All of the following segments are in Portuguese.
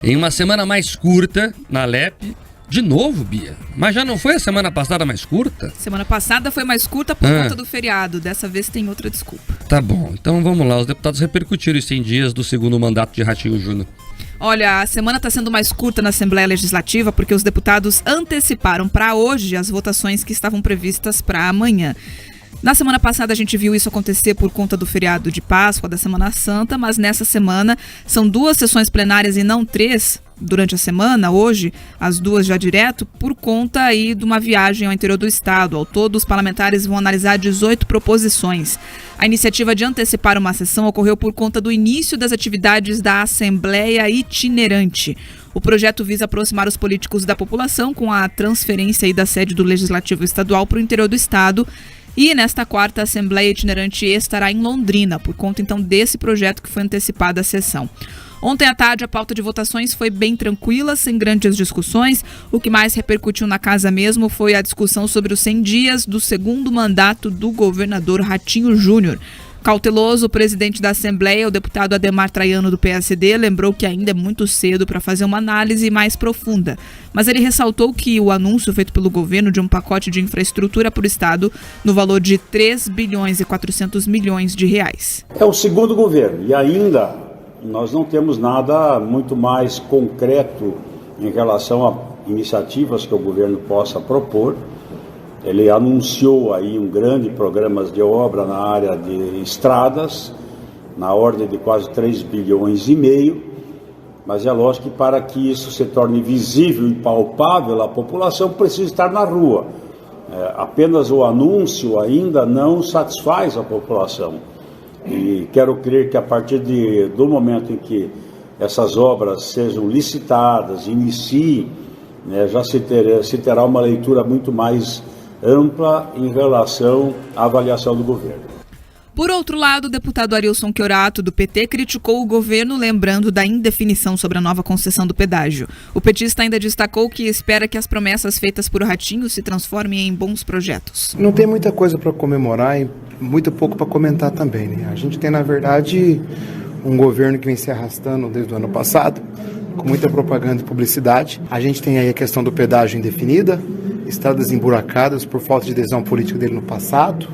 Em uma semana mais curta, na LEP, de novo, Bia. Mas já não foi a semana passada mais curta? Semana passada foi mais curta por conta do feriado. Dessa vez tem outra desculpa. Tá bom, então vamos lá. Os deputados repercutiram os 100 dias do segundo mandato de Ratinho Júnior. Olha, a semana está sendo mais curta na Assembleia Legislativa porque os deputados anteciparam para hoje as votações que estavam previstas para amanhã. Na semana passada a gente viu isso acontecer por conta do feriado de Páscoa, da Semana Santa, mas nessa semana são 2 sessões plenárias e não 3 durante a semana, hoje, as 2 já direto, por conta aí de uma viagem ao interior do estado. Ao todo, os parlamentares vão analisar 18 proposições. A iniciativa de antecipar uma sessão ocorreu por conta do início das atividades da Assembleia Itinerante. O projeto visa aproximar os políticos da população com a transferência aí da sede do Legislativo Estadual para o interior do estado. E nesta quarta, a Assembleia Itinerante estará em Londrina, por conta então desse projeto que foi antecipada a sessão. Ontem à tarde, a pauta de votações foi bem tranquila, sem grandes discussões. O que mais repercutiu na casa mesmo foi a discussão sobre os 100 dias do segundo mandato do governador Ratinho Júnior. Cauteloso, o presidente da Assembleia, o deputado Ademar Traiano, do PSD, lembrou que ainda é muito cedo para fazer uma análise mais profunda. Mas ele ressaltou que o anúncio feito pelo governo de um pacote de infraestrutura para o Estado no valor de 3 bilhões e 400 milhões de reais. É o segundo governo e ainda nós não temos nada muito mais concreto em relação a iniciativas que o governo possa propor. Ele anunciou aí um grande programa de obra na área de estradas, na ordem de quase 3 bilhões e meio, mas é lógico que para que isso se torne visível e palpável, a população precisa estar na rua. Apenas o anúncio ainda não satisfaz a população. E quero crer que a partir do momento em que essas obras sejam licitadas, iniciem, já se terá uma leitura muito mais ampla em relação à avaliação do governo. Por outro lado, o deputado Arilson Chiorato, do PT, criticou o governo, lembrando da indefinição sobre a nova concessão do pedágio. O petista ainda destacou que espera que as promessas feitas por Ratinho se transformem em bons projetos. Não tem muita coisa para comemorar e muito pouco para comentar também, né? A gente tem, na verdade, um governo que vem se arrastando desde o ano passado, com muita propaganda e publicidade. A gente tem aí a questão do pedágio indefinida, estradas emburacadas por falta de adesão política dele no passado.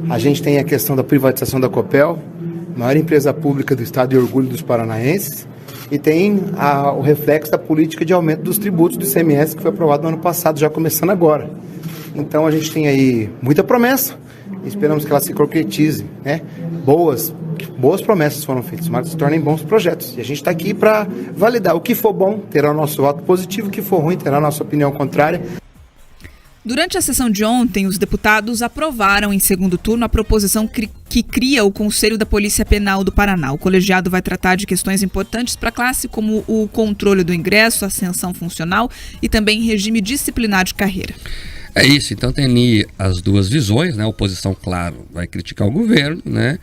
A gente tem a questão da privatização da Copel, maior empresa pública do estado e orgulho dos paranaenses. E tem o reflexo da política de aumento dos tributos do ICMS que foi aprovado no ano passado, já começando agora. Então a gente tem aí muita promessa, esperamos que ela se concretize, né? Boas promessas foram feitas, mas se tornem bons projetos. E a gente está aqui para validar. O que for bom terá o nosso voto positivo, o que for ruim terá a nossa opinião contrária. Durante a sessão de ontem, os deputados aprovaram em segundo turno a proposição que cria o Conselho da Polícia Penal do Paraná. O colegiado vai tratar de questões importantes para a classe, como o controle do ingresso, ascensão funcional e também regime disciplinar de carreira. É isso, então tem ali as duas visões, né? A oposição, claro, vai criticar o governo, né?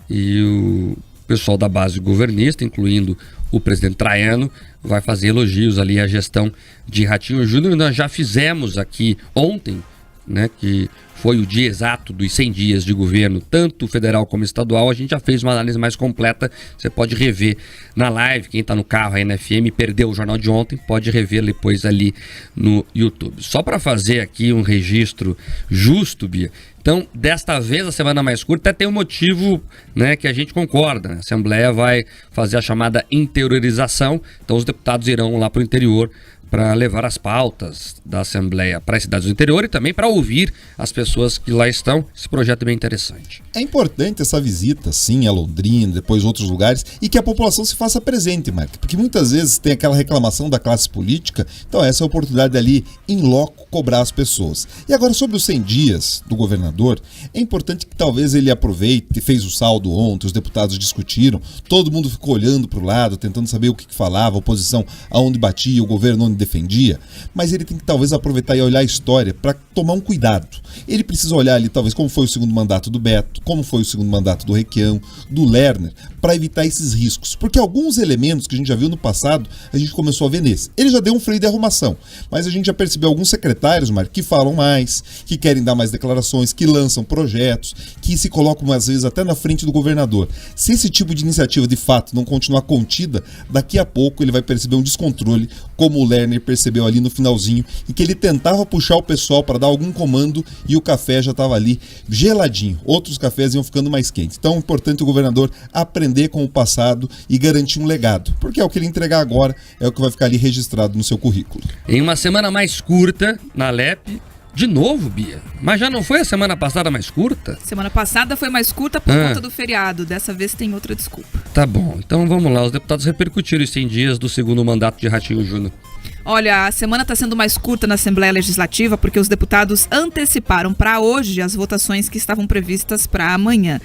E o pessoal da base governista, incluindo o presidente Traiano, vai fazer elogios ali à gestão de Ratinho Júnior. Nós já fizemos aqui ontem, né, que foi o dia exato dos 100 dias de governo, tanto federal como estadual. A gente já fez uma análise mais completa, você pode rever na live. Quem está no carro aí na FM perdeu o jornal de ontem, pode rever depois ali no YouTube. Só para fazer aqui um registro justo, Bia, então desta vez a semana mais curta até tem um motivo, né, que a gente concorda, né? A Assembleia vai fazer a chamada interiorização, então os deputados irão lá para o interior para levar as pautas da Assembleia para as cidades do interior e também para ouvir as pessoas que lá estão. Esse projeto é bem interessante. É importante essa visita, sim, a Londrina, depois outros lugares, e que a população se faça presente, Marca, porque muitas vezes tem aquela reclamação da classe política, então essa é a oportunidade ali, em loco, cobrar as pessoas. E agora, sobre os 100 dias do governador, é importante que talvez ele aproveite, fez o saldo ontem, os deputados discutiram, todo mundo ficou olhando para o lado, tentando saber o que falava, a oposição aonde batia, o governo onde defendia, mas ele tem que talvez aproveitar e olhar a história para tomar um cuidado. Ele precisa olhar ali talvez como foi o segundo mandato do Beto, como foi o segundo mandato do Requião, do Lerner, para evitar esses riscos. Porque alguns elementos que a gente já viu no passado, a gente começou a ver nesse. Ele já deu um freio de arrumação, mas a gente já percebeu alguns secretários, Marco, que falam mais, que querem dar mais declarações, que lançam projetos, que se colocam às vezes até na frente do governador. Se esse tipo de iniciativa de fato não continuar contida, daqui a pouco ele vai perceber um descontrole, como o Lerner percebeu ali no finalzinho, em que ele tentava puxar o pessoal para dar algum comando e o café já estava ali geladinho. Outros cafés iam ficando mais quentes. Então é importante o governador aprender com o passado e garantir um legado, porque é o que ele entregar agora, é o que vai ficar ali registrado no seu currículo. Em uma semana mais curta, na LEP, de novo, Bia. Mas já não foi a semana passada mais curta? Semana passada foi mais curta por conta do feriado. Dessa vez tem outra desculpa. Tá bom, então vamos lá. Os deputados repercutiram os 100 dias do segundo mandato de Ratinho Júnior. Olha, a semana está sendo mais curta na Assembleia Legislativa porque os deputados anteciparam para hoje as votações que estavam previstas para amanhã.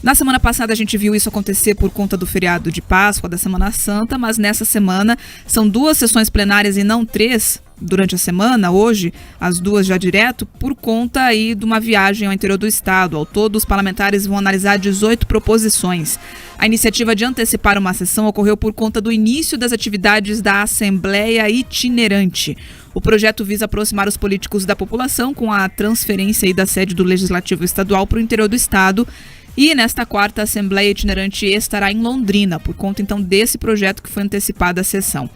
Na semana passada a gente viu isso acontecer por conta do feriado de Páscoa, da Semana Santa, mas nessa semana são 2 sessões plenárias e não 3 durante a semana, hoje, as 2 já direto, por conta aí de uma viagem ao interior do estado. Ao todo, os parlamentares vão analisar 18 proposições. A iniciativa de antecipar uma sessão ocorreu por conta do início das atividades da Assembleia Itinerante. O projeto visa aproximar os políticos da população com a transferência aí da sede do Legislativo Estadual para o interior do estado. E nesta quarta, a Assembleia Itinerante estará em Londrina, por conta então desse projeto que foi antecipada a sessão.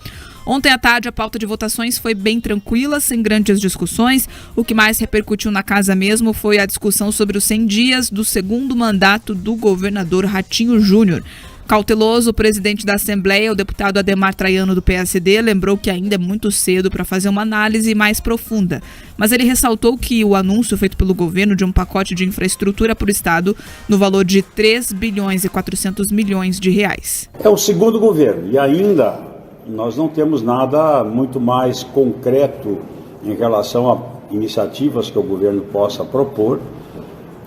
Ontem à tarde, a pauta de votações foi bem tranquila, sem grandes discussões. O que mais repercutiu na casa mesmo foi a discussão sobre os 100 dias do segundo mandato do governador Ratinho Júnior. Cauteloso, o presidente da Assembleia, o deputado Ademar Traiano, do PSD, lembrou que ainda é muito cedo para fazer uma análise mais profunda. Mas ele ressaltou que o anúncio feito pelo governo de um pacote de infraestrutura para o Estado no valor de 3 bilhões e 400 milhões de reais. É o segundo governo e ainda nós não temos nada muito mais concreto em relação a iniciativas que o governo possa propor.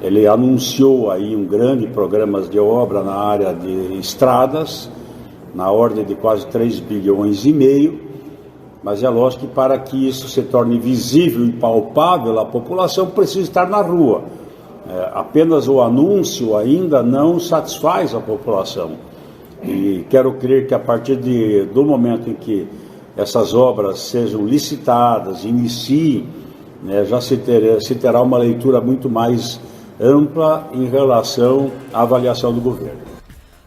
Ele anunciou aí um grande programa de obra na área de estradas, na ordem de quase 3 bilhões e meio, mas é lógico que para que isso se torne visível e palpável, a população precisa estar na rua. Apenas o anúncio ainda não satisfaz a população. E quero crer que a partir do momento em que essas obras sejam licitadas, iniciem, já se terá uma leitura muito mais ampla em relação à avaliação do governo.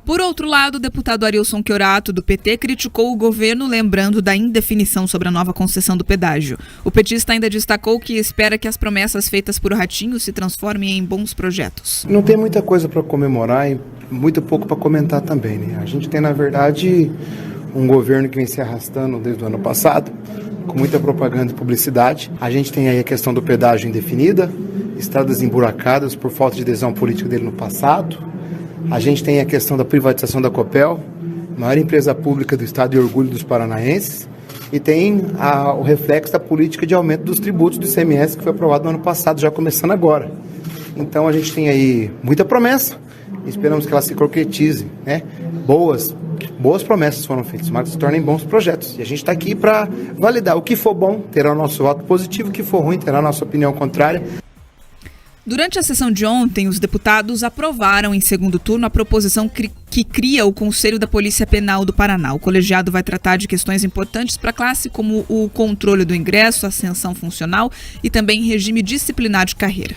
Por outro lado, o deputado Arilson Chiorato, do PT, criticou o governo, lembrando da indefinição sobre a nova concessão do pedágio. O petista ainda destacou que espera que as promessas feitas por Ratinho se transformem em bons projetos. Não tem muita coisa para comemorar e muito pouco para comentar também, né? A gente tem, na verdade, um governo que vem se arrastando desde o ano passado, com muita propaganda e publicidade. A gente tem aí a questão do pedágio indefinida, estradas emburacadas por falta de adesão política dele no passado. A gente tem a questão da privatização da Copel, maior empresa pública do estado e orgulho dos paranaenses. E tem o reflexo da política de aumento dos tributos do ICMS que foi aprovado no ano passado, já começando agora. Então a gente tem aí muita promessa, esperamos que ela se concretize, né? Boas promessas foram feitas, mas se tornem bons projetos. E a gente está aqui para validar. O que for bom terá o nosso voto positivo, o que for ruim terá a nossa opinião contrária. Durante a sessão de ontem, os deputados aprovaram em segundo turno a proposição que cria o Conselho da Polícia Penal do Paraná. O colegiado vai tratar de questões importantes para a classe, como o controle do ingresso, ascensão funcional e também regime disciplinar de carreira.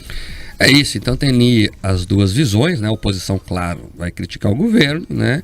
É isso, então tem ali as 2 visões, né? A oposição, claro, vai criticar o governo, né?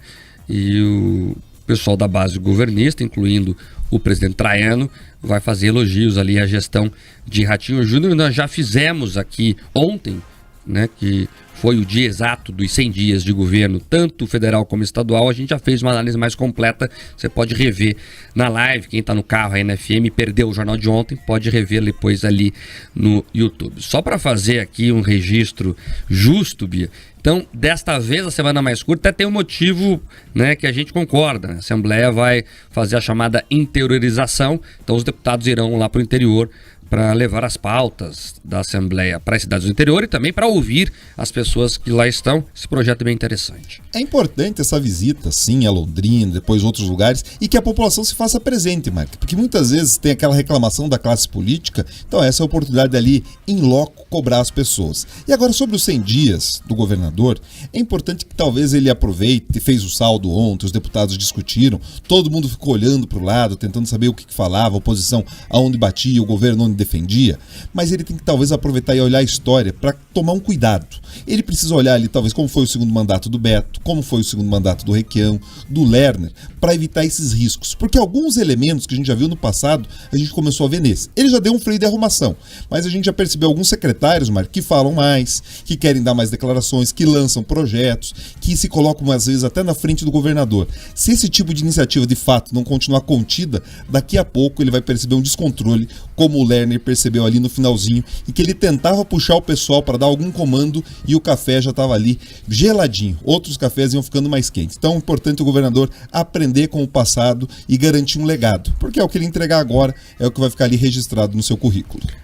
E o pessoal da base governista, incluindo o presidente Traiano, vai fazer elogios ali à gestão de Ratinho Júnior. Nós já fizemos aqui ontem, né, que foi o dia exato dos 100 dias de governo, tanto federal como estadual. A gente já fez uma análise mais completa, você pode rever na live. Quem está no carro aí na FM perdeu o jornal de ontem, pode rever depois ali no YouTube. Só para fazer aqui um registro justo, Bia, então, desta vez, a semana mais curta, até tem um motivo, né, que a gente concorda. A Assembleia vai fazer a chamada interiorização, então os deputados irão lá para o interior para levar as pautas da Assembleia para as cidades do interior e também para ouvir as pessoas que lá estão. Esse projeto é bem interessante. É importante essa visita, sim, a Londrina, depois outros lugares, e que a população se faça presente, Mark, porque muitas vezes tem aquela reclamação da classe política, então essa é a oportunidade de ali, em loco, cobrar as pessoas. E agora, sobre os 100 dias do governador, é importante que talvez ele aproveite, fez o saldo ontem, os deputados discutiram, todo mundo ficou olhando para o lado, tentando saber o que falava, a oposição aonde batia, o governo onde defendia, mas ele tem que talvez aproveitar e olhar a história para tomar um cuidado. Ele precisa olhar ali talvez como foi o segundo mandato do Beto, como foi o segundo mandato do Requião, do Lerner, para evitar esses riscos, porque alguns elementos que a gente já viu no passado, a gente começou a ver nesse. Ele já deu um freio de arrumação, mas a gente já percebeu alguns secretários, Marco, que falam mais, que querem dar mais declarações, que lançam projetos, que se colocam às vezes até na frente do governador. Se esse tipo de iniciativa de fato não continuar contida, daqui a pouco ele vai perceber um descontrole, como o Lerner percebeu ali no finalzinho, em que ele tentava puxar o pessoal para dar algum comando e o café já estava ali geladinho. Outros cafés iam ficando mais quentes. Então é importante o governador aprender com o passado e garantir um legado, porque é o que ele entregar agora é o que vai ficar ali registrado no seu currículo.